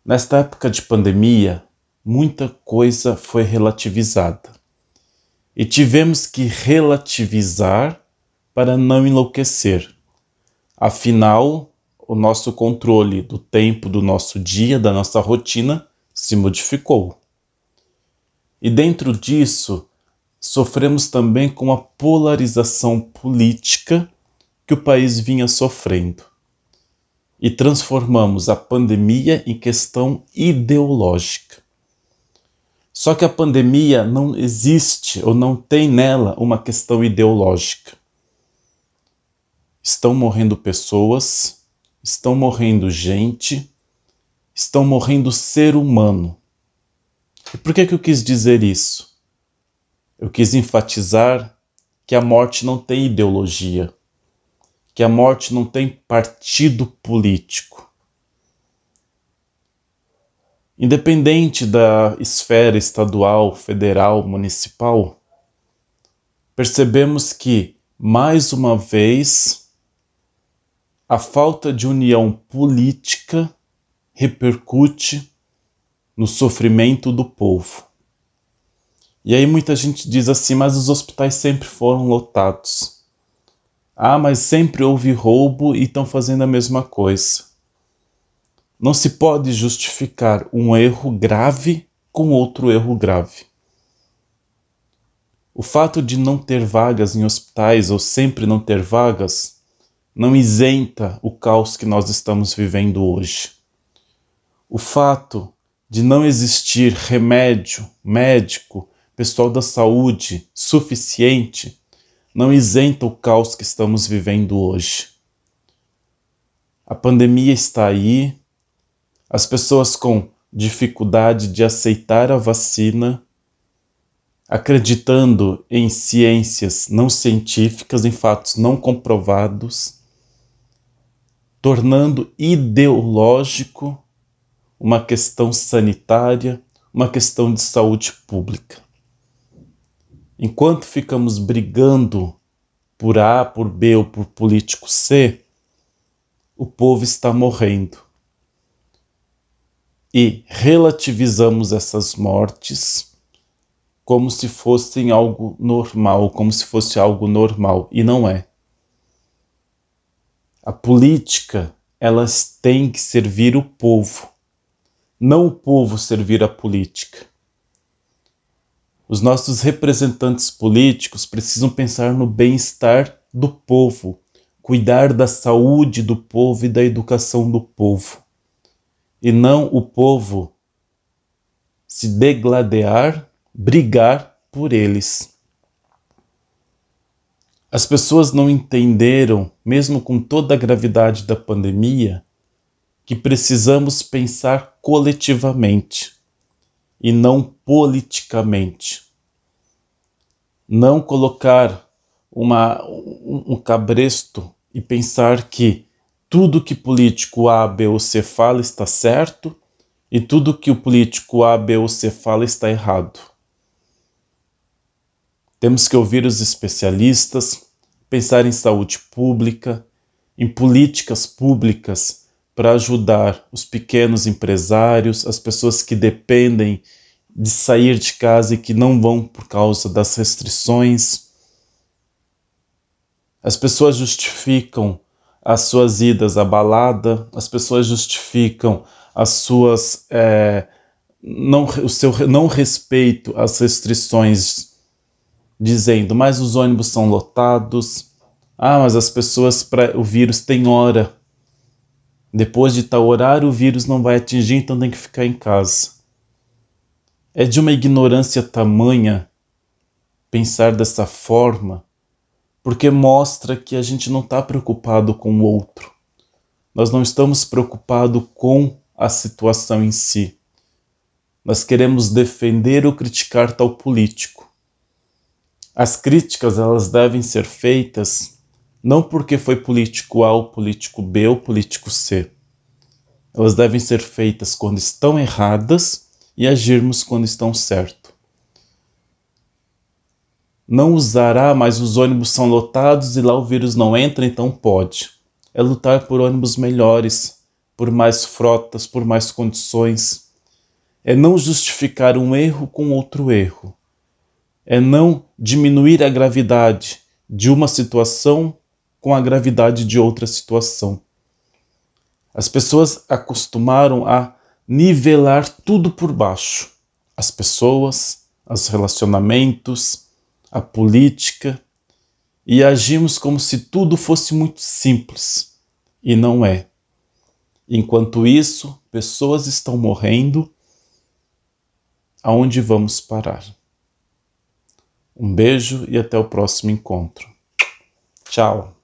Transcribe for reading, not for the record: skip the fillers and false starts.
Nesta época de pandemia, muita coisa foi relativizada. E tivemos que relativizar para não enlouquecer. Afinal, o nosso controle do tempo do nosso dia, da nossa rotina, se modificou. E dentro disso, sofremos também com a polarização política que o país vinha sofrendo. E transformamos a pandemia em questão ideológica. Só que a pandemia não existe ou não tem nela uma questão ideológica. Estão morrendo pessoas, estão morrendo gente, estão morrendo ser humano. E por que eu quis dizer isso? Eu quis enfatizar que a morte não tem ideologia, que a morte não tem partido político. Independente da esfera estadual, federal, municipal, percebemos que, mais uma vez, a falta de união política repercute no sofrimento do povo. E aí muita gente diz assim, mas os hospitais sempre foram lotados. Ah, mas sempre houve roubo e estão fazendo a mesma coisa. Não se pode justificar um erro grave com outro erro grave. O fato de não ter vagas em hospitais ou sempre não ter vagas não isenta o caos que nós estamos vivendo hoje. O fato de não existir remédio, médico, pessoal da saúde suficiente não isenta o caos que estamos vivendo hoje. A pandemia está aí, as pessoas com dificuldade de aceitar a vacina, acreditando em ciências não científicas, em fatos não comprovados, tornando ideológico uma questão sanitária, uma questão de saúde pública. Enquanto ficamos brigando por A, por B ou por político C, o povo está morrendo. E relativizamos essas mortes como se fossem algo normal, como se fosse algo normal, e não é. A política, elas têm que servir o povo, não o povo servir a política. Os nossos representantes políticos precisam pensar no bem-estar do povo, cuidar da saúde do povo e da educação do povo. E não o povo se degladiar, brigar por eles. As pessoas não entenderam, mesmo com toda a gravidade da pandemia, que precisamos pensar coletivamente e não politicamente. Não colocar um cabresto e pensar que tudo que político A, B ou C fala está certo e tudo que o político A, B ou C fala está errado. Temos que ouvir os especialistas, pensar em saúde pública, em políticas públicas para ajudar os pequenos empresários, as pessoas que dependem de sair de casa e que não vão por causa das restrições. As pessoas justificam as suas idas à balada, as pessoas justificam as suas o seu não respeito às restrições, dizendo, mas os ônibus são lotados, mas as pessoas, o vírus tem hora, depois de tal horário o vírus não vai atingir, então tem que ficar em casa. É de uma ignorância tamanha pensar dessa forma, porque mostra que a gente não está preocupado com o outro. Nós não estamos preocupados com a situação em si. Nós queremos defender ou criticar tal político. As críticas, elas devem ser feitas não porque foi político A ou político B ou político C. Elas devem ser feitas quando estão erradas e agirmos quando estão certo. Não usar, mas os ônibus são lotados e lá o vírus não entra, então pode. É lutar por ônibus melhores, por mais frotas, por mais condições. É não justificar um erro com outro erro. É não diminuir a gravidade de uma situação com a gravidade de outra situação. As pessoas acostumaram a nivelar tudo por baixo. As pessoas, os relacionamentos, a política, e agimos como se tudo fosse muito simples. E não é. Enquanto isso, pessoas estão morrendo. Aonde vamos parar? Um beijo e até o próximo encontro. Tchau!